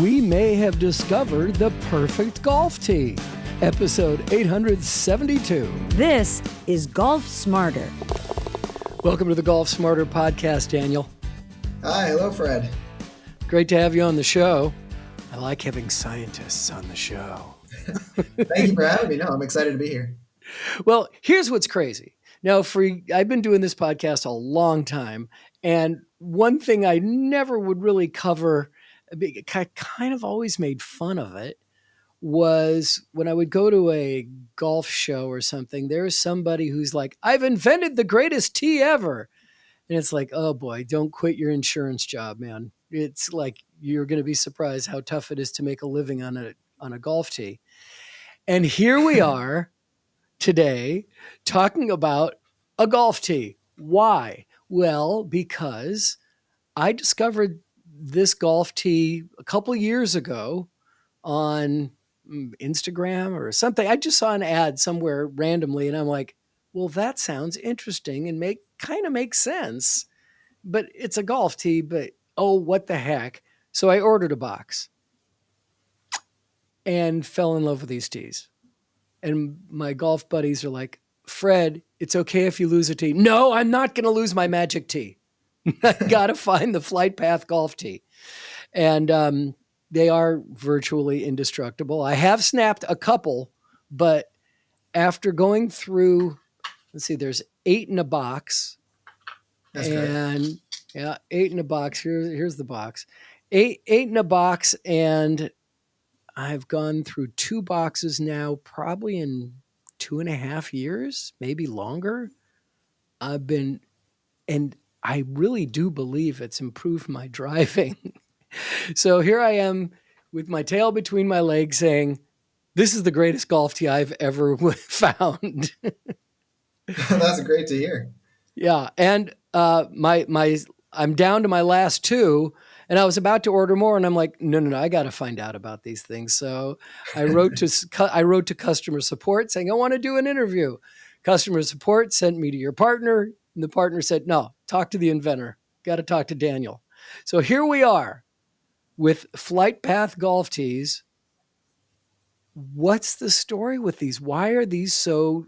we may have discovered the perfect golf tee. Episode 872. This is Golf Smarter. Welcome to the Golf Smarter podcast, Daniel. Hi, hello, Fred. Great to have you on the show. I like having scientists on the show. Thank you for having me. No, I'm excited to be here. Well, here's what's crazy. Now, I've been doing this podcast a long time, and one thing I never would really cover, I kind of always made fun of it, was when I would go to a golf show or something, there's somebody who's like, I've invented the greatest tee ever. And it's like, oh boy, don't quit your insurance job, man. It's like, you're going to be surprised how tough it is to make a living on a golf tee. And here we are today talking about a golf tee. Why? Well, because I discovered this golf tee a couple of years ago on Instagram or something. I just saw an ad somewhere randomly and I'm like, well, that sounds interesting and kind of makes sense, but it's a golf tee, but oh, what the heck. So I ordered a box and fell in love with these tees. And my golf buddies are like, Fred, it's okay if you lose a tee. No, I'm not going to lose my magic tee. I got to find the FlightPath golf tee. And they are virtually indestructible. I have snapped a couple, but after going through, let's see, there's 8 in a box. That's and great. Yeah, 8 in a box. Here's the box. Eight in a box, and I've gone through 2 boxes now, probably in 2.5 years, maybe longer. And I really do believe it's improved my driving. So here I am with my tail between my legs saying, this is the greatest golf tee I've ever found. That's great to hear. Yeah. And I'm down to my last 2, and I was about to order more, and I'm like, no, I got to find out about these things. So I wrote to customer support saying, I want to do an interview. Customer support sent me to your partner, and the partner said, no, talk to the inventor. Got to talk to Daniel. So here we are with FlightPath golf tees. What's the story with these? Why are these so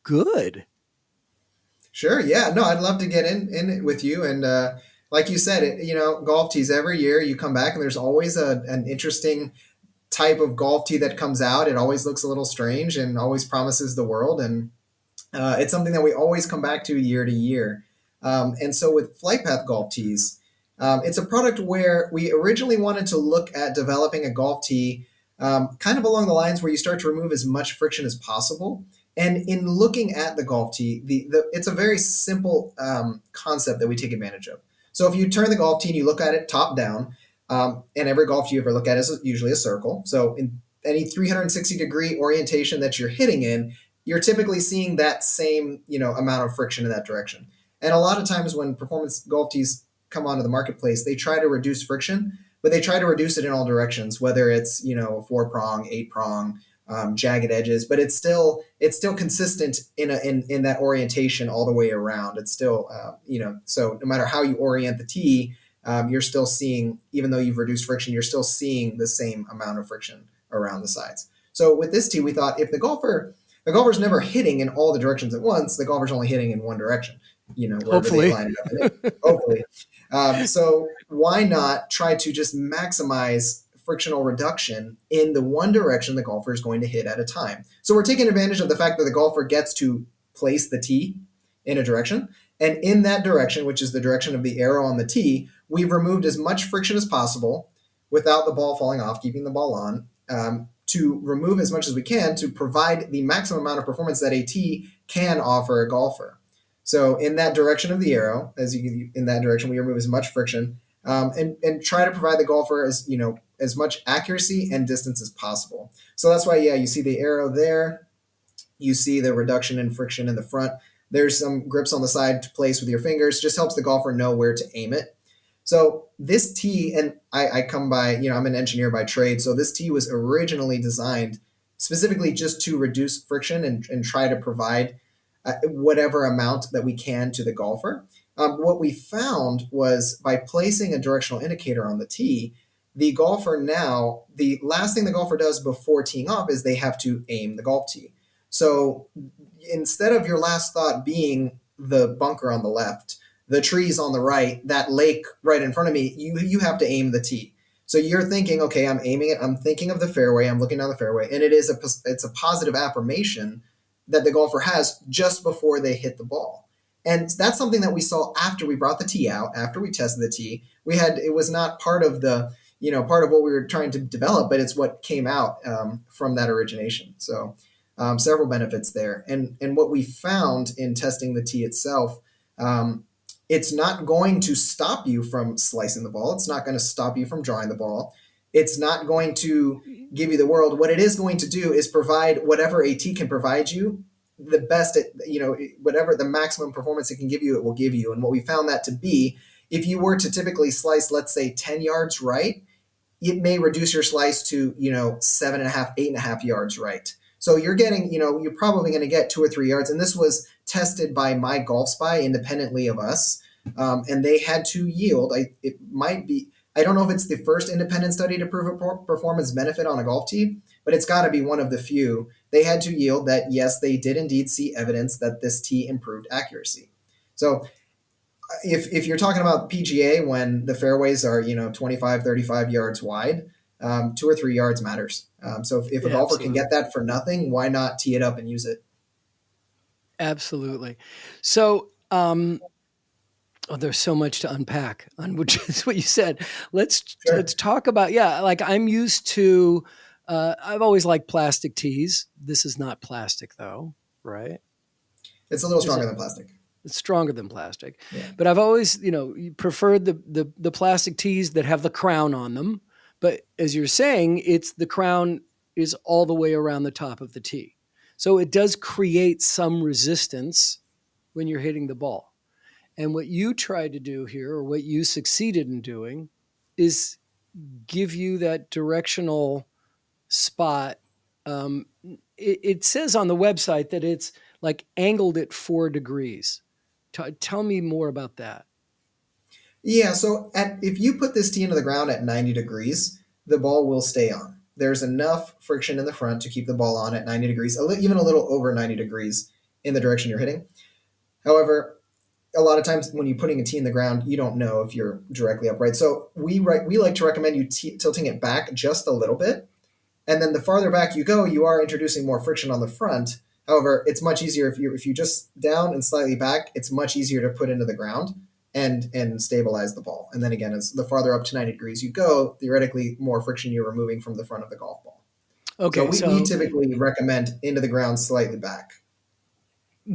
good? Sure. Yeah. No, I'd love to get in it with you. And like you said, golf tees every year you come back and there's always an interesting type of golf tee that comes out. It always looks a little strange and always promises the world. And it's something that we always come back to year to year. And so with FlightPath golf tees, it's a product where we originally wanted to look at developing a golf tee kind of along the lines where you start to remove as much friction as possible. And in looking at the golf tee, it's a very simple concept that we take advantage of. So if you turn the golf tee and you look at it top down, and every golf tee you ever look at is usually a circle. So in any 360-degree orientation that you're hitting in, you're typically seeing that same amount of friction in that direction. And a lot of times when performance golf tees come onto the marketplace, they try to reduce friction, but they try to reduce it in all directions, whether it's 4-prong, 8-prong, jagged edges, but it's still consistent in that orientation all the way around. It's still so no matter how you orient the tee, you're still seeing, even though you've reduced friction, you're still seeing the same amount of friction around the sides. So with this tee, we thought if the golfer's never hitting in all the directions at once, the golfer's only hitting in one direction. Wherever Hopefully. they line it up. Hopefully. So why not try to just maximize frictional reduction in the one direction the golfer is going to hit at a time? So we're taking advantage of the fact that the golfer gets to place the tee in a direction. And in that direction, which is the direction of the arrow on the tee, we've removed as much friction as possible without the ball falling off, keeping the ball on, to remove as much as we can to provide the maximum amount of performance that a tee can offer a golfer. So in that direction of the arrow, in that direction, we remove as much friction and try to provide the golfer as much accuracy and distance as possible. So that's why, you see the arrow there. You see the reduction in friction in the front. There's some grips on the side to place with your fingers. Just helps the golfer know where to aim it. So this tee, and I come by, I'm an engineer by trade. So this tee was originally designed specifically just to reduce friction and try to provide whatever amount that we can to the golfer. What we found was by placing a directional indicator on the tee, The golfer now, the last thing the golfer does before teeing off is they have to aim the golf tee. So instead of your last thought being the bunker on the left, the trees on the right, that lake right in front of me, you have to aim the tee. So you're thinking, okay, I'm aiming it. I'm thinking of the fairway. I'm looking down the fairway, and it's a positive affirmation that the golfer has just before they hit the ball. And that's something that we saw after we brought the tee out, after we tested the tee. It was not part of part of what we were trying to develop, but it's what came out from that origination. So several benefits there. And what we found in testing the tee itself, it's not going to stop you from slicing the ball. It's not going to stop you from drawing the ball. It's not going to give you the world. What it is going to do is provide whatever a tee can provide you, the best, whatever the maximum performance it can give you, it will give you. And what we found that to be, if you were to typically slice, let's say 10 yards right, it may reduce your slice to, 7.5, 8.5 yards right. So you're getting, you're probably going to get 2 or 3 yards. And this was tested by My Golf Spy independently of us. And they had to yield. It might be, I don't know if it's the first independent study to prove a performance benefit on a golf tee, but it's got to be one of the few. They had to yield that, yes, they did indeed see evidence that this tee improved accuracy. So if you're talking about PGA when the fairways are 25, 35 yards wide, 2 or 3 yards matters. So if a Yeah, golfer can absolutely. get that for nothing, why not tee it up and use it? Absolutely. So, there's so much to unpack on which is what you said. Let's Sure. talk about, yeah. Like I'm used to. I've always liked plastic tees. This is not plastic though, right? It's a little Is stronger it? than plastic. It's stronger than plastic. Yeah. But I've always, preferred the plastic tees that have the crown on them. But as you're saying, it's the crown is all the way around the top of the tee. So it does create some resistance when you're hitting the ball. And what you tried to do here, or what you succeeded in doing, is give you that directional spot. It says on the website that it's like angled at 4 degrees. Tell me more about that. Yeah. So if you put this tee into the ground at 90 degrees, the ball will stay on. There's enough friction in the front to keep the ball on at 90 degrees, even a little over 90 degrees in the direction you're hitting. However, a lot of times when you're putting a tee in the ground, you don't know if you're directly upright. So we like to recommend you tilting it back just a little bit. And then the farther back you go, you are introducing more friction on the front. However, it's much easier if you just down and slightly back, it's much easier to put into the ground and stabilize the ball. And then again, as the farther up to 90 degrees you go, theoretically more friction you're removing from the front of the golf ball. So Okay, we so typically recommend into the ground slightly back.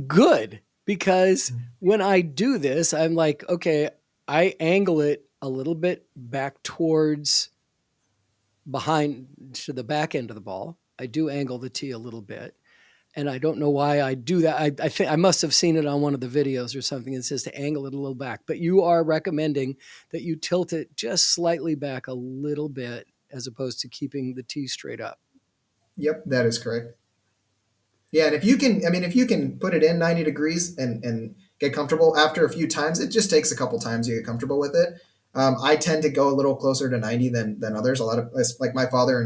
good, because when I do this, I'm like, okay, I angle it a little bit back towards behind to the back end of the ball. I do angle the tee a little bit. And I don't know why I do that. I think I must have seen it on one of the videos or something. It says to angle it a little back, but you are recommending that you tilt it just slightly back a little bit as opposed to keeping the tee straight up. Yep, that is correct. Yeah, and if you can put it in 90 degrees and get comfortable after a few times, it just takes a couple times to get comfortable with it. I tend to go a little closer to 90 than others. A lot of like my father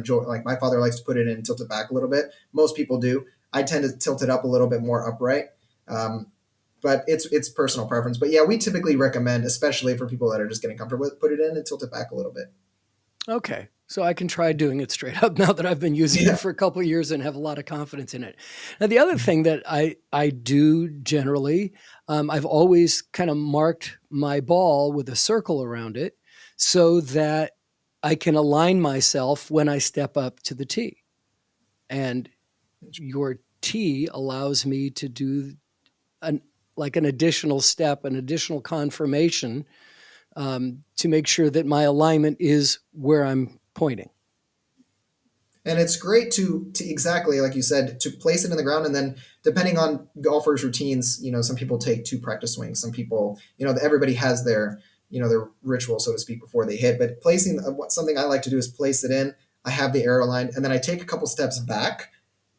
likes to put it in and tilt it back a little bit. Most people do. I tend to tilt it up a little bit more upright. But it's personal preference. But yeah, we typically recommend, especially for people that are just getting comfortable with, put it in and tilt it back a little bit. Okay. So I can try doing it straight up now that I've been using Yeah. it for a couple of years and have a lot of confidence in it. Now, the other thing that I do generally, I've always kind of marked my ball with a circle around it so that I can align myself when I step up to the tee. And your tee allows me to do an like an additional step, an additional confirmation to make sure that my alignment is where I'm pointing. And it's great to exactly like you said to place it in the ground, and then depending on golfers' routines, some people take 2 practice swings. Some people, everybody has their ritual, so to speak, before they hit. But placing something I like to do is place it in. I have the arrow line, and then I take a couple steps back,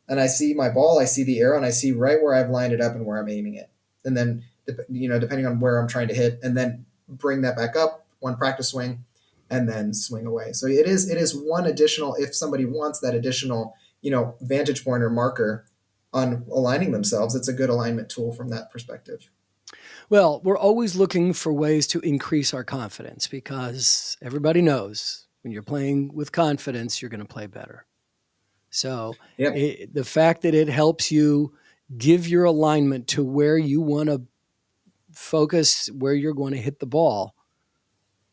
and I see my ball, I see the arrow, and I see right where I've lined it up and where I'm aiming it. And then depending on where I'm trying to hit, and then bring that back up 1 practice swing, and then swing away. So it is one additional, if somebody wants that additional, vantage point or marker on aligning themselves, it's a good alignment tool from that perspective. Well, we're always looking for ways to increase our confidence because everybody knows when you're playing with confidence, you're going to play better. So Yep. the fact that it helps you give your alignment to where you want to focus, where you're going to hit the ball,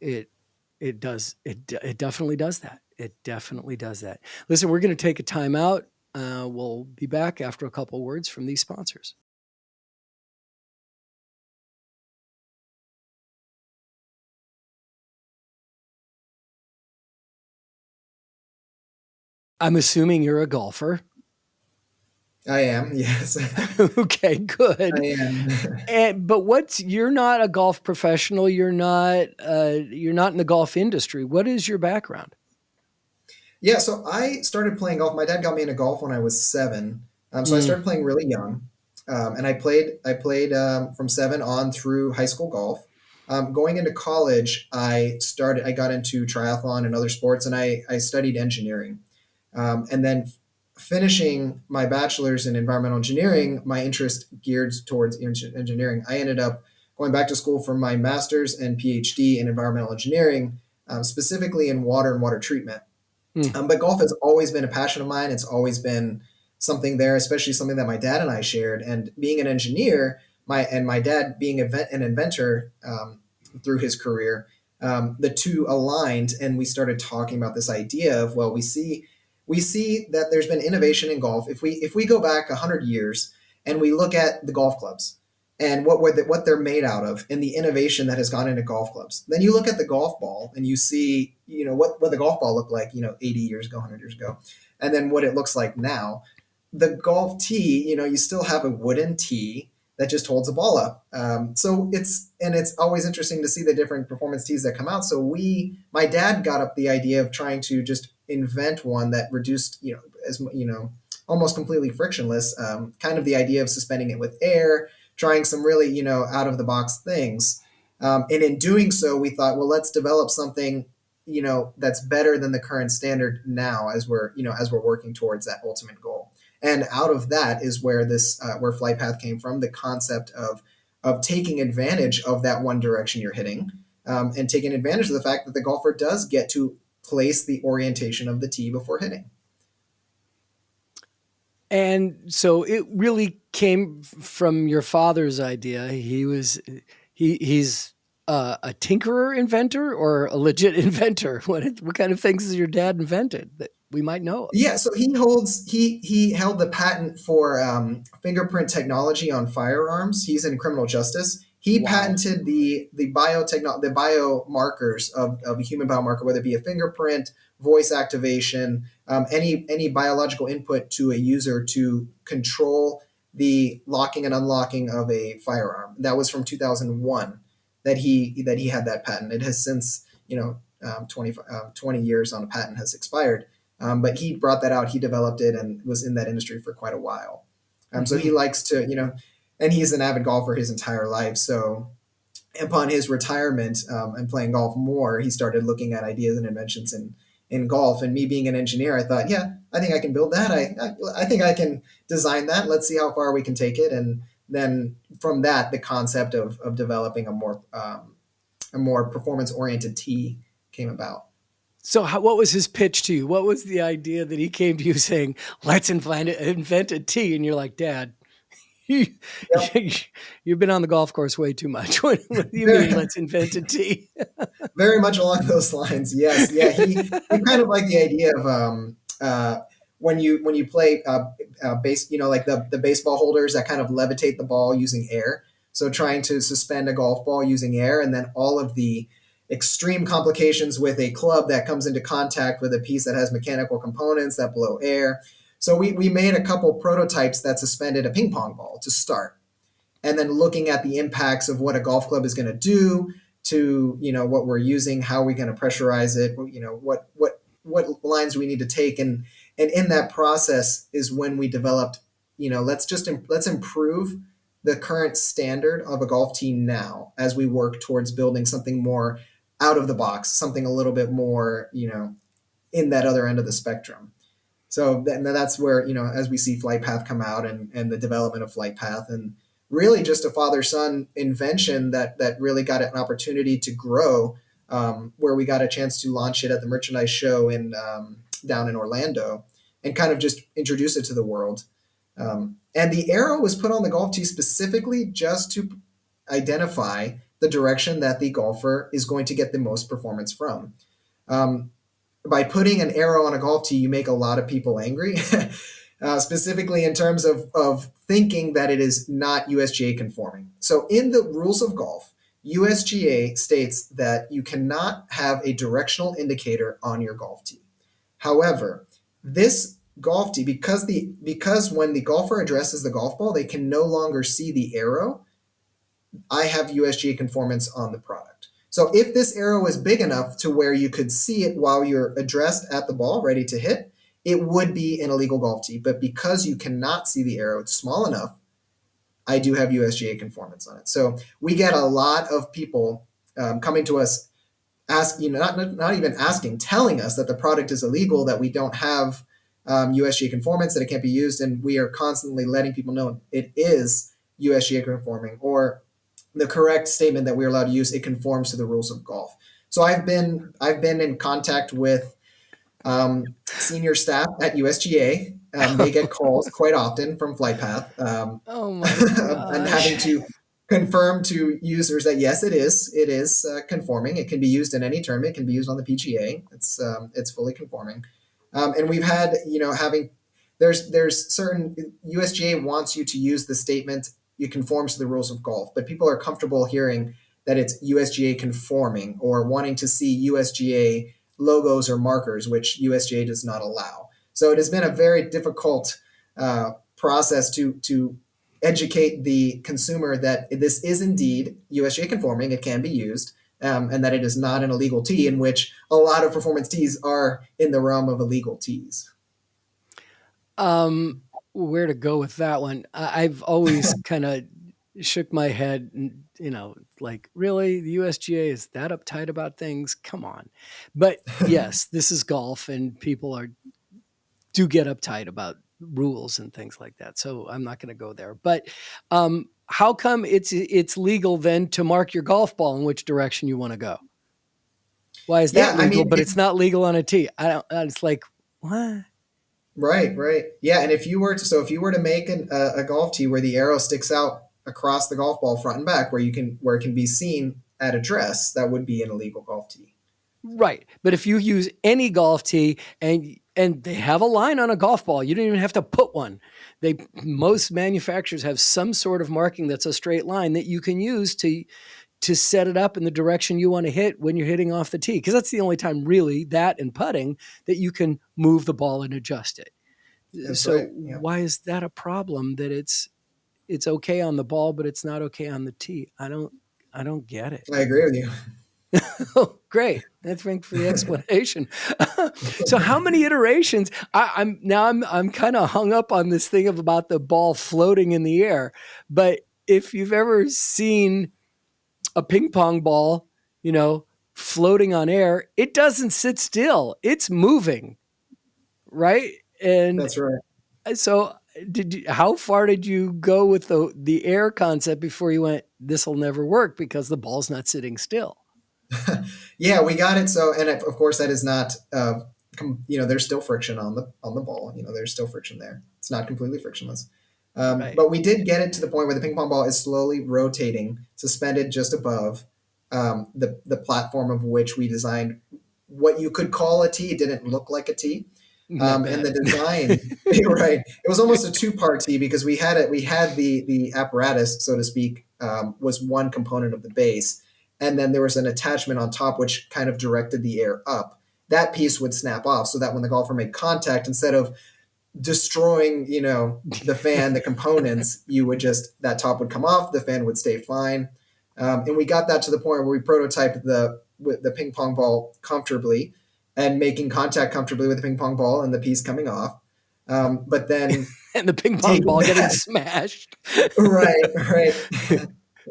it it definitely does that. It definitely does that. Listen, we're going to take a time out. We'll be back after a couple words from these sponsors. I'm assuming you're a golfer. I am. Yes. Okay, I good. am. But you're not a golf professional. You're not in the golf industry. What is your background? Yeah, so I started playing golf. My dad got me into golf when I was 7. So I Mm, started playing really young, and I played from 7 on through high school golf. Going into college, I got into triathlon and other sports, and I studied engineering. And then finishing my bachelor's in environmental engineering, my interest geared towards engineering. I ended up going back to school for my master's and PhD in environmental engineering, specifically in water and water treatment. mm. But golf has always been a passion of mine. It's always been something there, especially something that my dad and I shared. And being an engineer, my dad being an inventor through his career, the two aligned, and we started talking about this idea of, well, we see that there's been innovation in golf. If we go back 100 years and we look at the golf clubs and what they're made out of and the innovation that has gone into golf clubs. Then you look at the golf ball and you see, what the golf ball looked like, 80 years ago, 100 years ago, and then what it looks like now. The golf tee, you still have a wooden tee that just holds the ball up. It's always interesting to see the different performance tees that come out. So my dad got up the idea of trying to just invent one that reduced, almost completely frictionless. Kind of the idea of suspending it with air, trying some really, out of the box things. And in doing so, we thought, well, let's develop something, that's better than the current standard now as we're working towards that ultimate goal. And out of that is where where FlightPath came from, the concept of taking advantage of that one direction you're hitting, and taking advantage of the fact that the golfer does get to place the orientation of the tee before hitting. And so it really came from your father's idea. He's a tinkerer inventor or a legit inventor. What kind of things has your dad invented that we might know of? Yeah, so he held the patent for fingerprint technology on firearms. He's in criminal justice. He Wow. patented the biomarkers of a human biomarker, whether it be a fingerprint, voice activation, any biological input to a user to control the locking and unlocking of a firearm. That was from 2001 that he had that patent. It has since 20 years on a patent has expired. But he brought that out. He developed it and was in that industry for quite a while. So he Mhm. likes to, and he's an avid golfer his entire life. So upon his retirement and playing golf more, he started looking at ideas and inventions in golf. And me being an engineer, I thought, yeah, I think I can build that. I think I can design that. Let's see how far we can take it. And then from that, the concept of developing a more performance oriented tee came about. So, what was his pitch to you? What was the idea that he came to you saying, "Let's invent a tea"? And you're like, "Dad, you, Yep. you've been on the golf course way too much. What do you mean, Very, let's invent a tea?" very much along those lines. Yes, yeah. He kind of like the idea of when you play base, like the baseball holders that kind of levitate the ball using air. So trying to suspend a golf ball using air, and then all of the extreme complications with a club that comes into contact with a piece that has mechanical components that blow air. So we made a couple prototypes that suspended a ping pong ball to start, and then looking at the impacts of what a golf club is going to do to what we're using, how are we going to pressurize it, what lines do we need to take, and in that process is when we developed, let's improve the current standard of a golf team now as we work towards building something more out of the box, something a little bit more, in that other end of the spectrum. So that's where, as we see FlightPath come out, and the development of FlightPath, and really just a father-son invention that really got an opportunity to grow, where we got a chance to launch it at the merchandise show down in Orlando, and kind of just introduce it to the world. And the arrow was put on the golf tee specifically just to identify the direction that the golfer is going to get the most performance from. By putting an arrow on a golf tee, you make a lot of people angry, specifically in terms of thinking that it is not USGA conforming. So in the rules of golf, USGA states that you cannot have a directional indicator on your golf tee. However, this golf tee, because when the golfer addresses the golf ball, they can no longer see the arrow, I have USGA conformance on the product. So if this arrow is big enough to where you could see it while you're addressed at the ball, ready to hit, it would be an illegal golf tee. But because you cannot see the arrow, it's small enough, I do have USGA conformance on it. So we get a lot of people coming to us, not even asking, telling us that the product is illegal, that we don't have USGA conformance, that it can't be used, and we are constantly letting people know it is USGA conforming, or the correct statement that we're allowed to use, it conforms to the rules of golf. So I've been in contact with senior staff at USGA. They get calls quite often from FlightPath, Oh my and gosh. having to confirm to users that yes, it is conforming. It can be used in any tournament. It can be used on the PGA. It's fully conforming. And we've had, having there's certain USGA wants you to use the statement, it conforms to the rules of golf, but people are comfortable hearing that it's USGA conforming, or wanting to see USGA logos or markers, which USGA does not allow. So it has been a very difficult process to educate the consumer that this is indeed USGA conforming, it can be used, and that it is not an illegal tee, in which a lot of performance tees are in the realm of illegal tees. Where to go with that one? I've always kind of shook my head, and like, really, the USGA is that uptight about things? Come on. But yes, this is golf, and people do get uptight about rules and things like that. So I'm not going to go there. But how come it's legal then to mark your golf ball in which direction you want to go? Why is Yeah, that I legal, mean, but it's not legal on a tee? I don't. It's like, what? right. Yeah, and if you were to make a golf tee where the arrow sticks out across the golf ball front and back, where it can be seen at address, that would be an illegal golf tee. Right. But if you use any golf tee, and they have a line on a golf ball, you don't even have to put one. Most manufacturers have some sort of marking that's a straight line that you can use to set it up in the direction you want to hit when you're hitting off the tee. Because that's the only time, really, that and putting, that you can move the ball and adjust it. That's So right. Yeah, why is that a problem, that it's okay on the ball, but it's not okay on the tee? I don't get it. I agree with you. Oh, great. Thanks for the explanation. So how many iterations? I'm kind of hung up on this thing about the ball floating in the air. But if you've ever seen a ping pong ball, floating on air, it doesn't sit still. It's moving, right? And That's right. so how far did you go with the air concept before you went, this will never work because the ball's not sitting still? Yeah, we got it. So, and of course, that is not. There's still friction on the ball. There's still friction there. It's not completely frictionless. Right. But we did get it to the point where the ping pong ball is slowly rotating, suspended just above the platform of which we designed what you could call a tee. It didn't look like a tee. I And bet. the design, right? It was almost a two-part tee, because we had it. We had the apparatus, so to speak, was one component of the base, and then there was an attachment on top which kind of directed the air up. That piece would snap off, so that when the golfer made contact, instead of destroying, the fan, the components, that top would come off, the fan would stay fine. And we got that to the point where we prototyped the ping pong ball comfortably, and making contact comfortably with the ping pong ball and the piece coming off. But then And the ping pong taking ball getting that, smashed. right.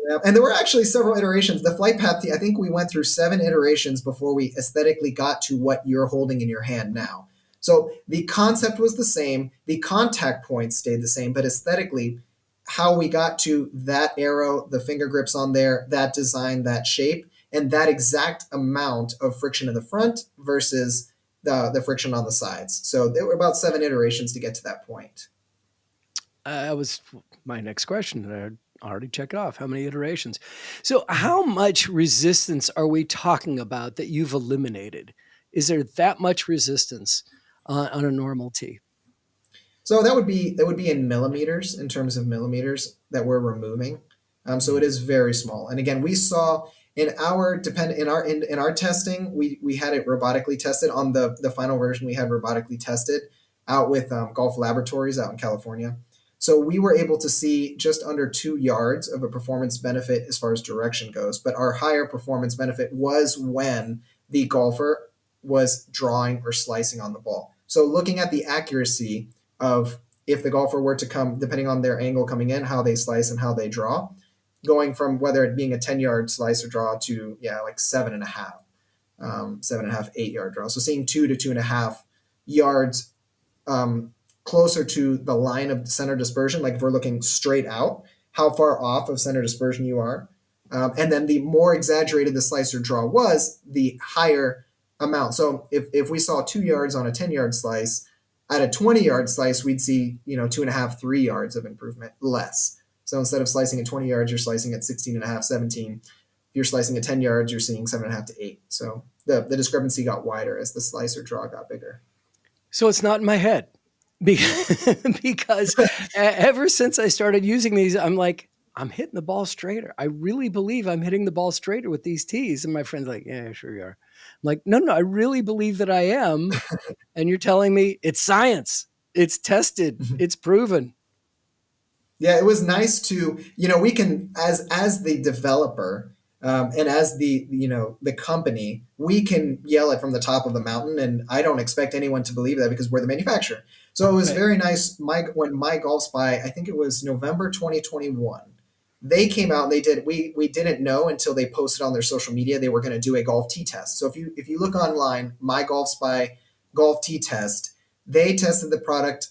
Yeah. And there were actually several iterations. The flight path, I think we went through 7 iterations before we aesthetically got to what you're holding in your hand now. So the concept was the same, the contact points stayed the same, but aesthetically, how we got to that arrow, the finger grips on there, that design, that shape, and that exact amount of friction in the front versus the friction on the sides. So there were about 7 iterations to get to that point. That was my next question. I already checked off how many iterations. So, how much resistance are we talking about that you've eliminated? Is there that much resistance on a normal tee? So that would be in millimeters, in terms of millimeters that we're removing. So it is very small. And again, we saw in our testing, we had it robotically tested on the final version. We had robotically tested out with Golf Laboratories out in California. So we were able to see just under 2 yards of a performance benefit as far as direction goes. But our higher performance benefit was when the golfer was drawing or slicing on the ball. So looking at the accuracy of if the golfer were to come, depending on their angle coming in, how they slice and how they draw, going from whether it being a 10-yard slice or draw to, yeah, like 7.5, 7.5, 8 yard draw. So seeing 2 to 2.5 yards closer to the line of center dispersion, like if we're looking straight out, how far off of center dispersion you are. And then the more exaggerated the slice or draw was, the higher amount. So if we saw 2 yards on a 10-yard slice, at a 20-yard slice, we'd see, 2.5, 3 yards of improvement less. So instead of slicing at 20 yards, you're slicing at 16.5, 17. If you're slicing at 10 yards, you're seeing 7.5 to 8. So the discrepancy got wider as the slice or draw got bigger. So, it's not in my head because ever since I started using these, I'm like, I'm hitting the ball straighter. I really believe I'm hitting the ball straighter with these tees. And my friend's like, yeah, sure you are. I'm like, no, no, I really believe that I am. And you're telling me it's science, it's tested, it's proven. Yeah, it was nice to, we can, as the developer, and as the company, we can yell it from the top of the mountain, and I don't expect anyone to believe that because we're the manufacturer. So it was Right. very nice. When My Golf Spy, I think it was November 2021, they came out and they did. We didn't know until they posted on their social media they were going to do a golf tee test. So if you look online, My Golf Spy golf tee test, they tested the product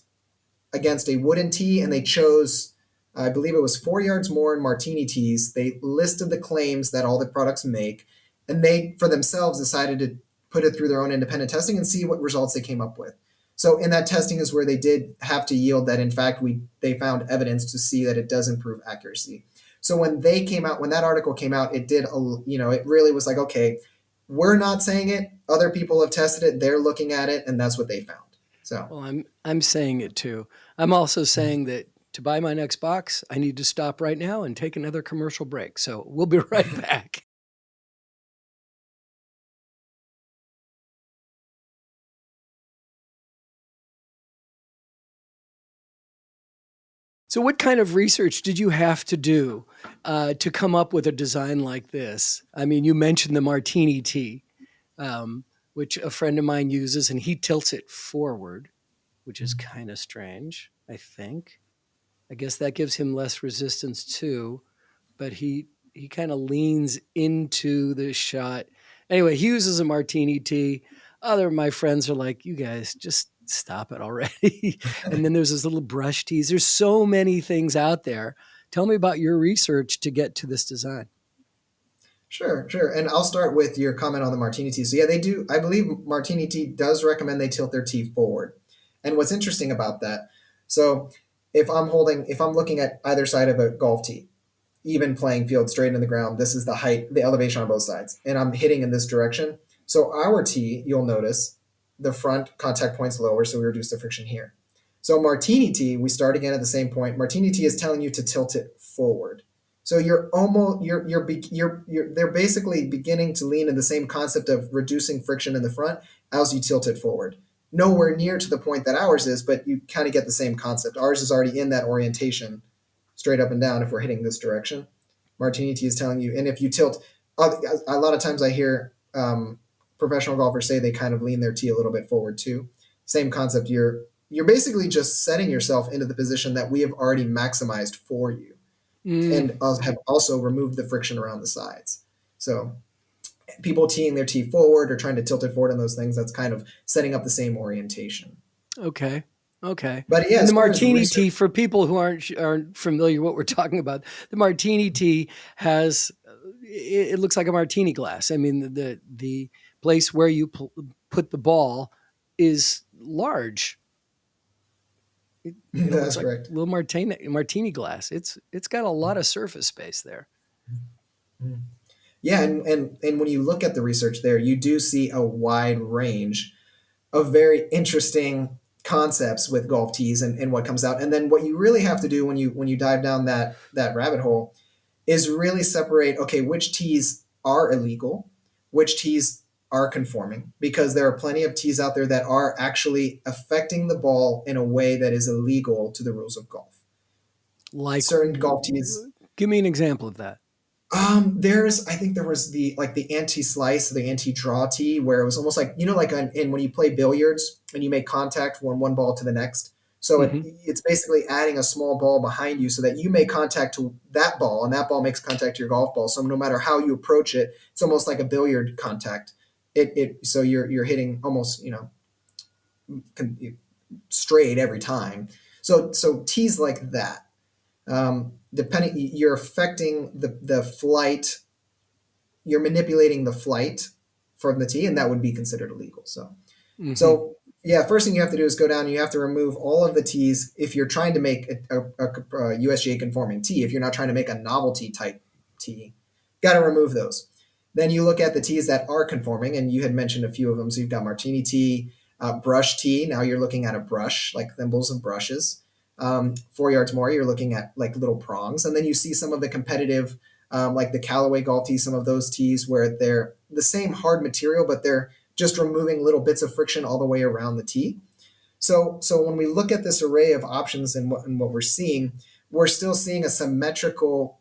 against a wooden tee, and they chose, I believe it was 4 yards more in martini tees. They listed the claims that all the products make, and they, for themselves, decided to put it through their own independent testing and see what results they came up with. So in that testing is where they did have to yield that, in fact, they found evidence to see that it does improve accuracy. So when that article came out, it did, it really was like, okay, we're not saying it. Other people have tested it. They're looking at it, and that's what they found. So Well, I'm saying it too. I'm also saying that to buy my next box, I need to stop right now and take another commercial break. So we'll be right back. So, what kind of research did you have to do to come up with a design like this? I mean, you mentioned the martini tea, which a friend of mine uses, and he tilts it forward, which is kind of strange, I think. I guess that gives him less resistance too, but he kind of leans into the shot. Anyway, he uses a martini tea. Other of my friends are like, "You guys just stop it already." And then there's this little brush teas. There's so many things out there. Tell me about your research to get to this design. Sure, sure. And I'll start with your comment on the martini tea. So yeah, they do. I believe martini tea does recommend they tilt their tea forward. And what's interesting about that, so if I'm looking at either side of a golf tee, even playing field straight in the ground, this is the height, the elevation on both sides, and I'm hitting in this direction. So our tee, you'll notice the front contact point's lower, so we reduce the friction here. So martini tee, we start again at the same point. Martini tee is telling you to tilt it forward. So they're basically beginning to lean in the same concept of reducing friction in the front as you tilt it forward. Nowhere near to the point that ours is, but you kind of get the same concept. Ours is already in that orientation, straight up and down if we're hitting this direction. Martini T is telling you, and if you tilt, a lot of times I hear professional golfers say they kind of lean their tee a little bit forward too. Same concept. You're basically just setting yourself into the position that we have already maximized for you. Mm, and have also removed the friction around the sides. So people teeing their tee forward or trying to tilt it forward on those things, that's kind of setting up the same orientation. okay. Okay. But yeah, And as the far as martini research, tea, for people who aren't familiar what we're talking about, the martini tea has it looks like a martini glass. I mean, the place where you put the ball is large. It looks that's like correct. a little martini glass. It's got a lot of surface space there. Yeah, and when you look at the research there, you do see a wide range of very interesting concepts with golf tees and what comes out. And then what you really have to do when you dive down that rabbit hole is really separate, okay, which tees are illegal, which tees are conforming, because there are plenty of tees out there that are actually affecting the ball in a way that is illegal to the rules of golf. Like, Certain golf tees, give me an example of that. I think there was the anti-slice, the anti-draw tee, where it was almost like, like in when you play billiards and you make contact from one ball to the next. So Hmm. it's basically adding a small ball behind you so that you make contact to that ball and that ball makes contact to your golf ball. So no matter how you approach it, it's almost like a billiard contact. So you're hitting almost, straight every time. So tees like that, depending, you're affecting the flight, you're manipulating the flight from the tee, and that would be considered illegal. Hmm. So yeah, first thing you have to do is go down and you have to remove all of the tees if you're trying to make a USGA conforming tee. If you're not trying to make a novelty type tee, got to remove those. Then you look at the tees that are conforming, and you had mentioned a few of them. So you've got martini tee, brush tee. Now you're looking at a brush, like thimbles and brushes. 4 yards more, you're looking at like little prongs. And then you see some of the competitive, like the Callaway golf tees, some of those tees where they're the same hard material, but they're just removing little bits of friction all the way around the tee. So when we look at this array of options and what we're still seeing a symmetrical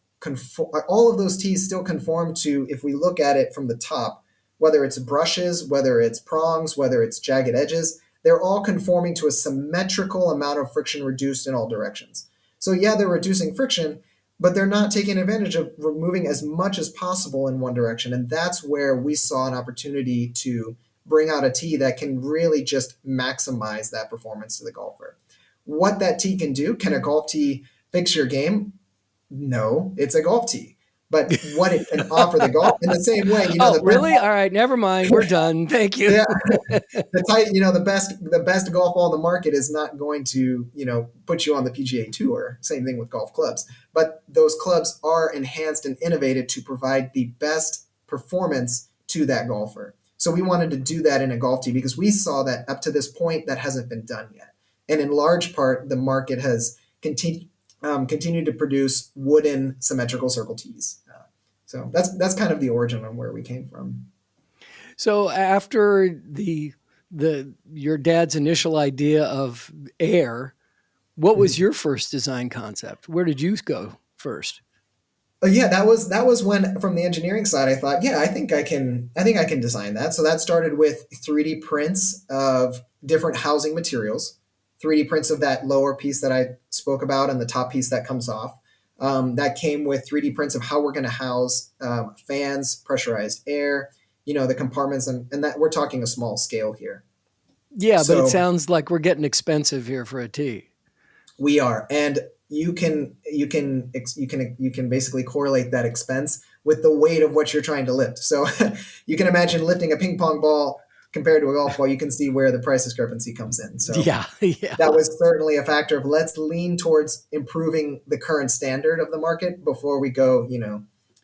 all of those tees still conform to, if we look at it from the top, whether it's brushes, whether it's prongs, whether it's jagged edges, they're all conforming to a symmetrical amount of friction reduced in all directions. So yeah, they're reducing friction, but they're not taking advantage of removing as much as possible in one direction. And that's where we saw an opportunity to bring out a tee that can really just maximize that performance to the golfer. What that tee can do, can a golf tee fix your game? No, it's a golf tee. But what it can offer the golf in the same way, Oh, the best, really? All right, never mind. We're done. Thank you. yeah, the best golf ball in the market is not going to, put you on the PGA Tour. Same thing with golf clubs. But those clubs are enhanced and innovated to provide the best performance to that golfer. So we wanted to do that in a golf tee because we saw that up to this point that hasn't been done yet. And in large part, the market has continued to produce wooden symmetrical circle tees. So that's kind of the origin on where we came from. So after the your dad's initial idea of air, what was Mhm. your first design concept? Where did you go first? Yeah, that was when, from the engineering side, I thought, yeah, I think I can design that. So that started with 3D prints of different housing materials, 3D prints of that lower piece that I spoke about and the top piece that comes off. That came with 3D prints of how we're going to house fans, pressurized air, the compartments, and that we're talking a small scale here. Yeah, but it So sounds like we're getting expensive here for a tea. we are, and you can basically correlate that expense with the weight of what you're trying to lift. So you can imagine lifting a ping pong ball compared to a golf ball. You can see where the price discrepancy comes in. So Yeah, yeah. that was certainly a factor of, let's lean towards improving the current standard of the market before we go,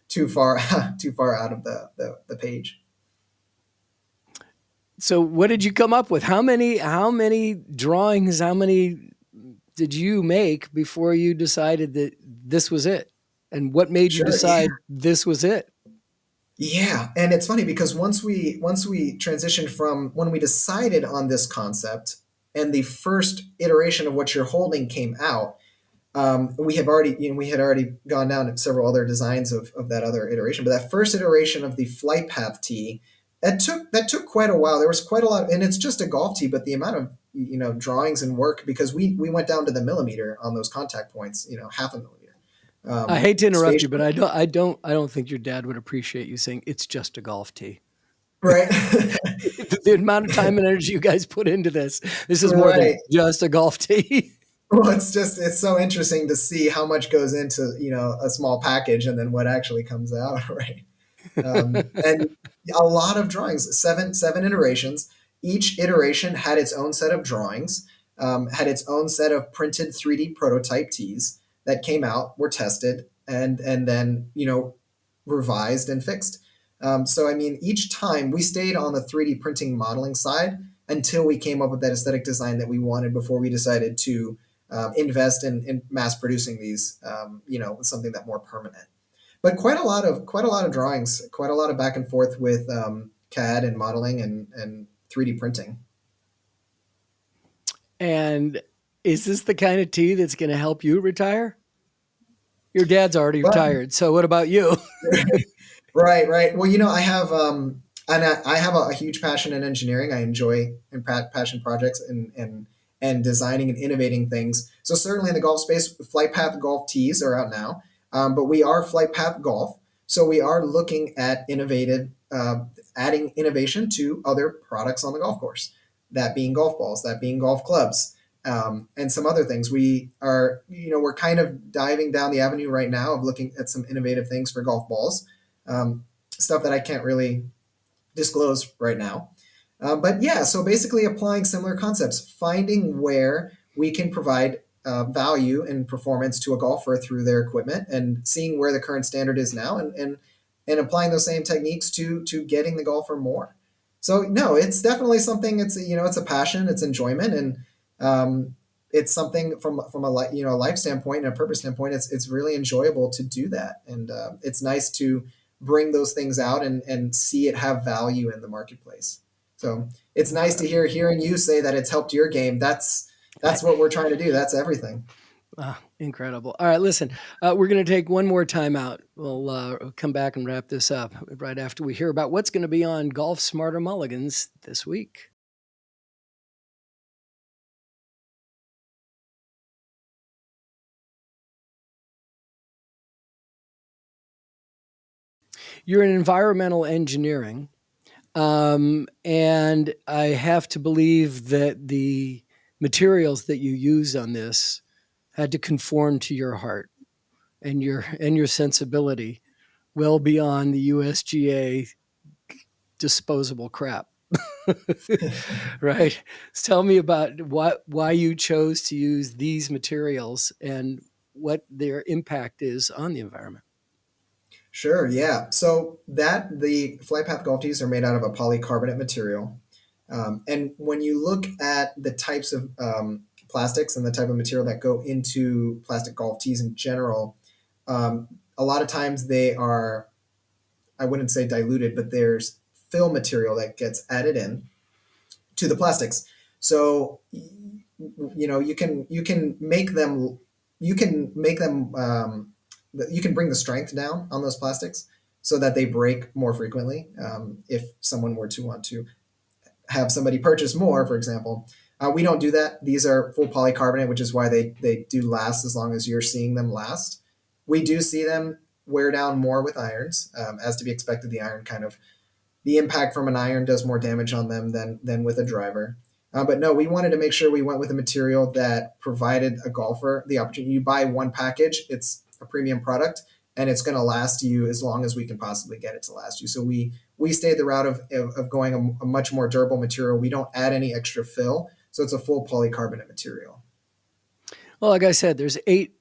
too far too far out of the page. So what did you come up with? How many drawings, how many did you make before you decided that this was it? And what made you Sure. Yeah. decide this was it? Yeah, and it's funny because once we transitioned from when we decided on this concept and the first iteration of what you're holding came out, we had already gone down to several other designs of that other iteration, but that first iteration of the FlightPath tee, that took quite a while. There was quite a lot, and it's just a golf tee, but the amount of drawings and work, because we went down to the millimeter on those contact points, half a millimeter. I hate to interrupt you, but spatial, I don't think your dad would appreciate you saying it's just a golf tee. right? The amount of time and energy you guys put into this is more than Right. just a golf tee. Well, it's so interesting to see how much goes into, a small package and then what actually comes out, right? And a lot of drawings, seven iterations. Each iteration had its own set of drawings, had its own set of printed 3D prototype tees that came out, were tested, and then revised and fixed. So I mean, each time we stayed on the 3D printing modeling side until we came up with that aesthetic design that we wanted before we decided to invest in mass producing these, something that more permanent. But quite a lot of drawings, quite a lot of back and forth with CAD and modeling and 3D printing. And is this the kind of tee that's going to help you retire? Your dad's already But retired, so what about you? right, right. Well, I have and I have a huge passion in engineering. I enjoy and passion projects and designing and innovating things. So certainly in the golf space, FlightPath golf tees are out now, but we are FlightPath Golf. So we are looking at adding innovation to other products on the golf course. That being golf balls, that being golf clubs, and some other things. We're kind of diving down the avenue right now of looking at some innovative things for golf balls, stuff that I can't really disclose right now. But yeah, so basically applying similar concepts, finding where we can provide value and performance to a golfer through their equipment, and seeing where the current standard is now, and applying those same techniques to getting the golfer more. So no, it's definitely something. It's a passion, it's enjoyment, and it's something from a life standpoint and a purpose standpoint. It's really enjoyable to do that, and it's nice to bring those things out and see it have value in the marketplace. So it's nice to hearing you say that it's helped your game. That's what we're trying to do. That's everything. Incredible. All right, listen, we're going to take one more time out. We'll come back and wrap this up right after we hear about what's going to be on Golf Smarter Mulligans this week. You're in environmental engineering, and I have to believe that the materials that you use on this had to conform to your heart and your sensibility well beyond the USGA disposable crap. Right? So tell me about why you chose to use these materials and what their impact is on the environment. Sure, yeah. So the flight path golf tees are made out of a polycarbonate material, and when you look at the types of plastics and the type of material that go into plastic golf tees in general, a lot of times they are, I wouldn't say diluted, but there's fill material that gets added in to the plastics. So you can make them you can make them you can bring the strength down on those plastics so that they break more frequently. If someone were to want to have somebody purchase more, for example, we don't do that. These are full polycarbonate, which is why they do last as long as you're seeing them last. We do see them wear down more with irons, as to be expected. The impact from an iron does more damage on them than with a driver. But no, we wanted to make sure we went with a material that provided a golfer the opportunity. You buy one package, it's a premium product, and it's going to last you as long as we can possibly get it to last you. So we stayed the route of going a much more durable material. We don't add any extra fill, so it's a full polycarbonate material. Well, like I said, there's eight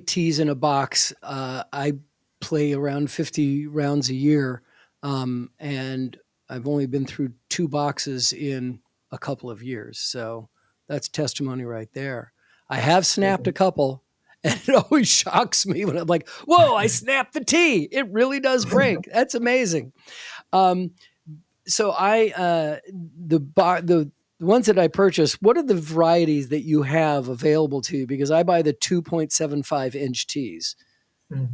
tees in a box. I play around 50 rounds a year, and I've only been through two boxes in a couple of years. So that's testimony right there. I have snapped a couple, and it always shocks me when I'm like, "Whoa! I snapped the tee. It really does break. That's amazing." Um, so the ones that I purchased, what are the varieties that you have available to you? Because I buy the 2.75-inch tees. Mm.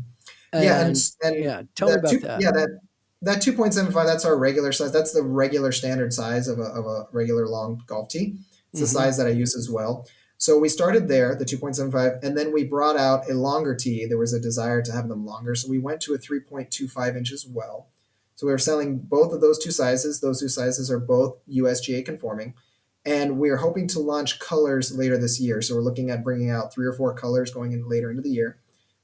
Yeah, and And and yeah, tell me about that. that 2.75, that's our regular size. That's the regular standard size of a regular long golf tee. It's the Hmm. size that I use as well. So we started there, the 2.75, and then we brought out a longer tee. There was a desire to have them longer, so we went to a 3.25 inch as well. So we were selling both of those two sizes. Those two sizes are both USGA conforming, and we are hoping to launch colors later this year. So we're looking at bringing out 3 or 4 colors going in later into the year,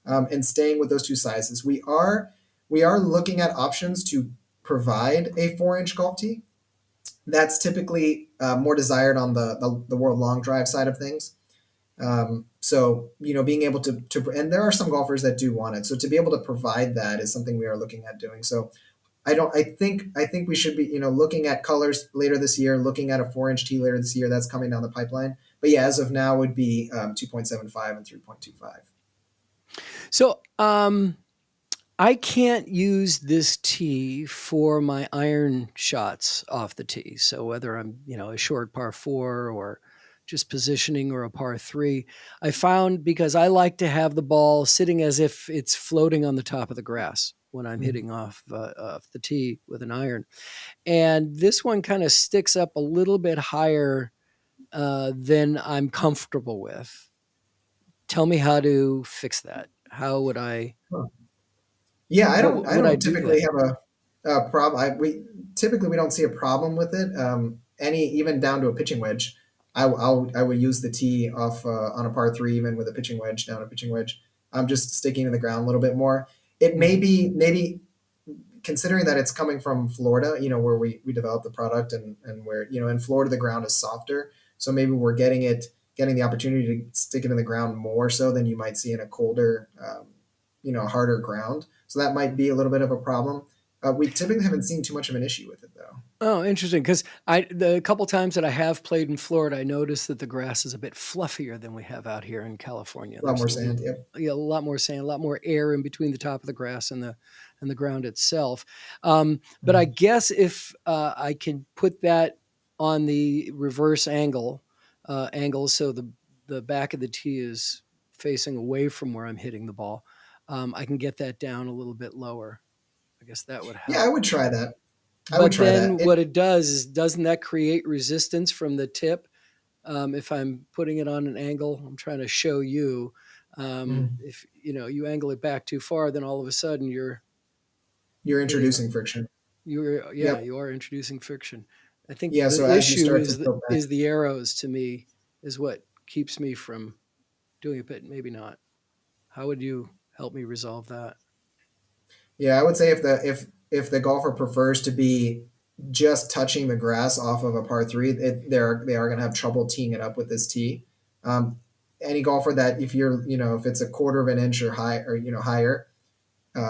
and staying with those two sizes. We are looking at options to provide a 4-inch golf tee. That's typically more desired on the World Long Drive side of things. So being able to and there are some golfers that do want it. So to be able to provide that is something we are looking at doing. So I think we should be looking at colors later this year, looking at a 4-inch tee later this year. That's coming down the pipeline. But yeah, as of now, would be 2.75 and 3.25. So, I can't use this tee for my iron shots off the tee. So whether I'm, a short par four or just positioning or a par three, I found because I like to have the ball sitting as if it's floating on the top of the grass when I'm hitting off the tee with an iron. And this one kind of sticks up a little bit higher than I'm comfortable with. Tell me how to fix that. How would I? Yeah, I don't What I would I don't do typically then? have a problem. We don't see a problem with it. Any even down to a pitching wedge, I would use the tee off on a par three even with a pitching wedge down a pitching wedge. I'm just sticking to the ground a little bit more. It may Mhm. be maybe considering that it's coming from Florida, where we developed the product and where in Florida the ground is softer, so maybe we're getting the opportunity to stick it in the ground more so than you might see in a colder, harder ground. So that might be a little bit of a problem. We typically haven't seen too much of an issue with it though. Oh, interesting. Because the couple times that I have played in Florida, I noticed that the grass is a bit fluffier than we have out here in California. A lot There's more sand. Yep. a lot more sand, a lot more air in between the top of the grass and the ground itself. But I Mhm. guess if I can put that on the reverse angle, so the back of the tee is facing away from where I'm hitting the ball, I can get that down a little bit lower. I guess that would Yeah, I help. would try that. I would But try that. then what it does is, doesn't that create resistance from the tip? If I'm putting it on an angle, I'm trying to show you. Mhm. If you angle it back too far, then all of a sudden you're You're hitting a introducing friction. yeah, Yep. you are introducing friction. I think Yeah. the So as you issue start to is tilt back. the arrows to me is what keeps me from doing it, but maybe not. How would you help me resolve that? Yeah, I would say if the golfer prefers to be just touching the grass off of a par three, they are going to have trouble teeing it up with this tee. Um, any golfer that if it's a quarter of an inch or high or higher,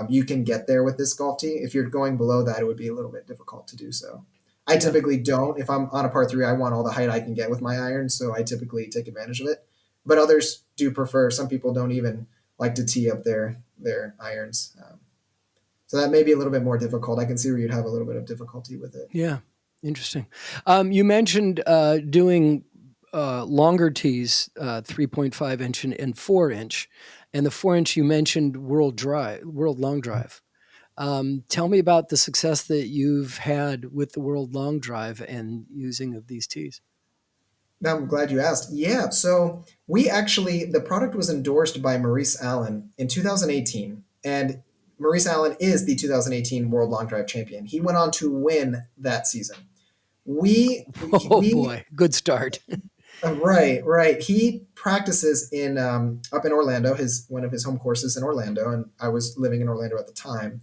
you can get there with this golf tee. If you're going below that, it would be a little bit difficult to do so. I Yeah. typically don't. If I'm on a par three, I want all the height I can get with my iron, so I typically take advantage of it. But others do prefer. Some people don't even like to tee up their irons. So that may be a little bit more difficult. I can see where you'd have a little bit of difficulty with it. Yeah, interesting. You mentioned doing longer tees, 3.5 inch and 4 inch, and the 4 inch you mentioned World Long Drive. Tell me about the success that you've had with the World Long Drive and using of these tees. Now, I'm glad you asked. Yeah, so the product was endorsed by Maurice Allen in 2018, and Maurice Allen is the 2018 World Long Drive champion. He went on to win that season. We Oh we boy, good start. Right, right. He practices in up in Orlando, his one of his home courses in Orlando, and I was living in Orlando at the time.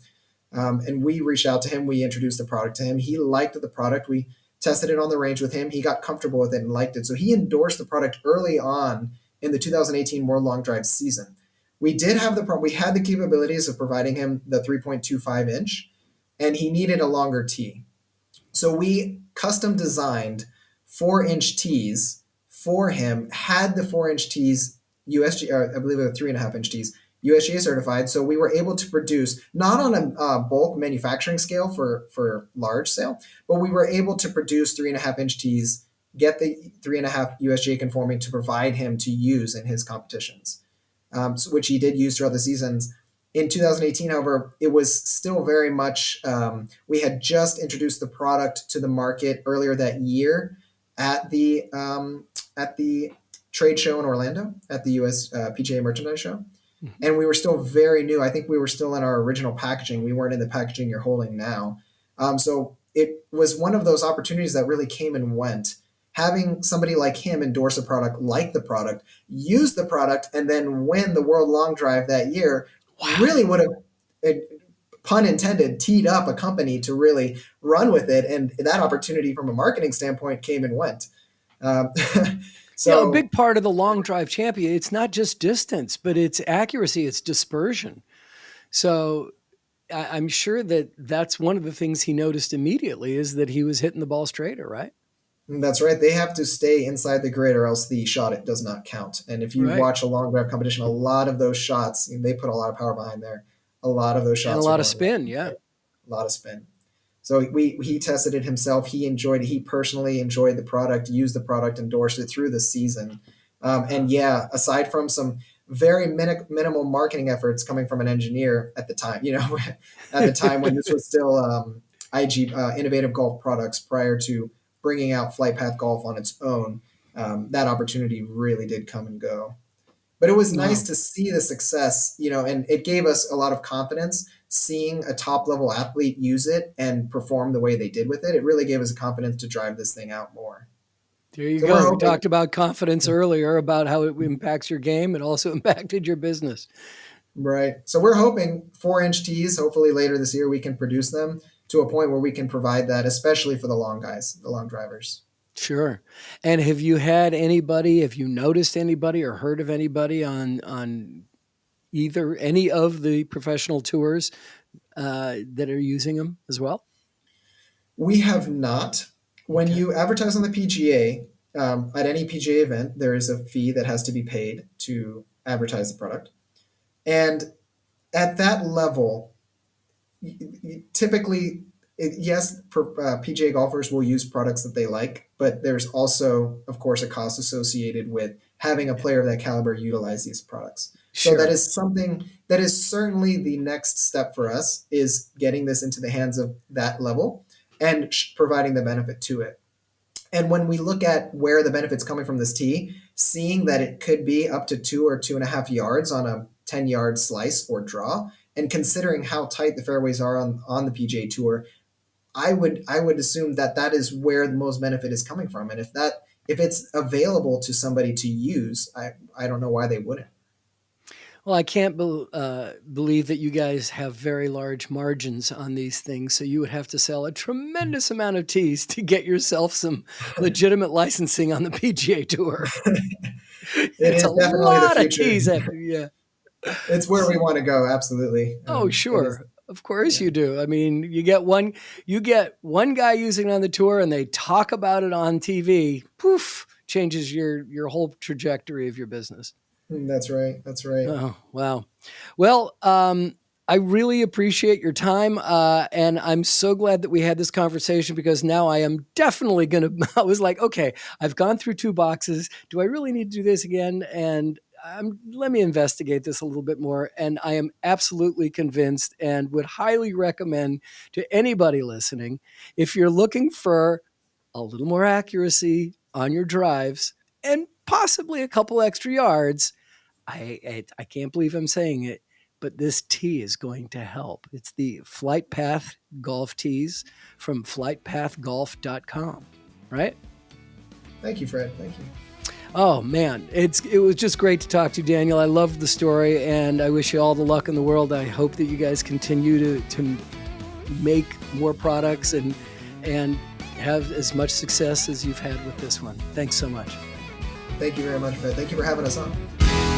And we reached out to him. We introduced the product to him. He liked the product. We tested it on the range with him. He got comfortable with it and liked it. So he endorsed the product early on in the 2018 World Long Drive season. We had the capabilities of providing him the 3.25 inch, and he needed a longer tee. So we custom designed 4-inch tees for him, had the 4-inch tees USG, or I believe it was 3.5-inch tees, USGA certified. So we were able to produce not on a bulk manufacturing scale for large sale, but we were able to produce 3.5-inch tees, get the 3.5 USGA conforming to provide him to use in his competitions, which he did use throughout the seasons. In 2018, however, it was still very much, we had just introduced the product to the market earlier that year at the trade show in Orlando at the US PGA Merchandise Show. Mhm. And we were still very new. I think we were still in our original packaging. We weren't in the packaging you're holding now. So it was one of those opportunities that really came and went. Having somebody like him endorse a product, like the product, use the product, and then win the World Long Drive that year Wow. really would have, pun intended, teed up a company to really run with it. And that opportunity from a marketing standpoint came and went. Um, A so big part of the long drive champion, it's not just distance, but it's accuracy, it's dispersion. So I'm sure that that's one of the things he noticed immediately is that he was hitting the ball straighter, right? that's right. They have to stay inside the grid or else the shot it does not count. And if you Right. watch a long drive competition, a lot of those shots, they put a lot of power behind there. A lot of those And a shots are lot of going left spin. and Yeah. right. A lot of spin. So he tested it himself. He enjoyed it. He personally enjoyed the product, used the product, endorsed it through the season. And yeah, aside from some very minimal marketing efforts coming from an engineer at the time, at the time when this was still IG Innovative Golf Products prior to bringing out FlightPath Golf on its own, that opportunity really did come and go. But it was nice Wow. to see the success, and it gave us a lot of confidence seeing a top level athlete use it and perform the way they did with it. It really gave us confidence to drive this thing out more. There you So we're go. We hoping, talked about confidence earlier, about how it impacts your game. It also impacted your business. right? So we're hoping 4-inch tees, hopefully later this year, we can produce them to a point where we can provide that, especially for the long guys, the long drivers. Sure. And have you noticed anybody or heard of anybody on either any of the professional tours that are using them as well? We have not. When Okay. you advertise on the PGA, at any PGA event, there is a fee that has to be paid to advertise the product. And at that level, typically, yes, PGA golfers will use products that they like, but there's also, of course, a cost associated with having a player of that caliber utilize these products. So that Sure. is something that is certainly the next step for us, is getting this into the hands of that level and providing the benefit to it. And when we look at where the benefit's coming from this tee, seeing that it could be up to 2 or 2.5 yards on a 10-yard slice or draw, and considering how tight the fairways are on the PGA Tour, I would assume that that is where the most benefit is coming from. And if it's available to somebody to use, I don't know why they wouldn't. Well, I can't believe that you guys have very large margins on these things. So you would have to sell a tremendous amount of tees to get yourself some legitimate licensing on the PGA Tour. It It's a is definitely the lot of future. tees after, yeah. It's where we want to go. Absolutely. Oh, It is. sure. Of course Yeah. you do. I mean, you get one guy using it on the tour and they talk about it on TV, poof, changes your whole trajectory of your business. That's right. That's right. Oh, wow. Well, I really appreciate your time. And I'm so glad that we had this conversation, because now I am definitely going to, I was like, okay, I've gone through 2 boxes. Do I really need to do this again? And let me investigate this a little bit more. And I am absolutely convinced and would highly recommend to anybody listening, if you're looking for a little more accuracy on your drives and possibly a couple extra yards, I can't believe I'm saying it, but this tee is going to help. It's the FlightPath golf tees from flightpathgolf.com, right? Thank you, Fred. Thank you. Oh man, it was just great to talk to you, Daniel. I loved the story, and I wish you all the luck in the world. I hope that you guys continue to make more products and have as much success as you've had with this one. Thanks so much. Thank you very much, Fred. Thank you for having us on.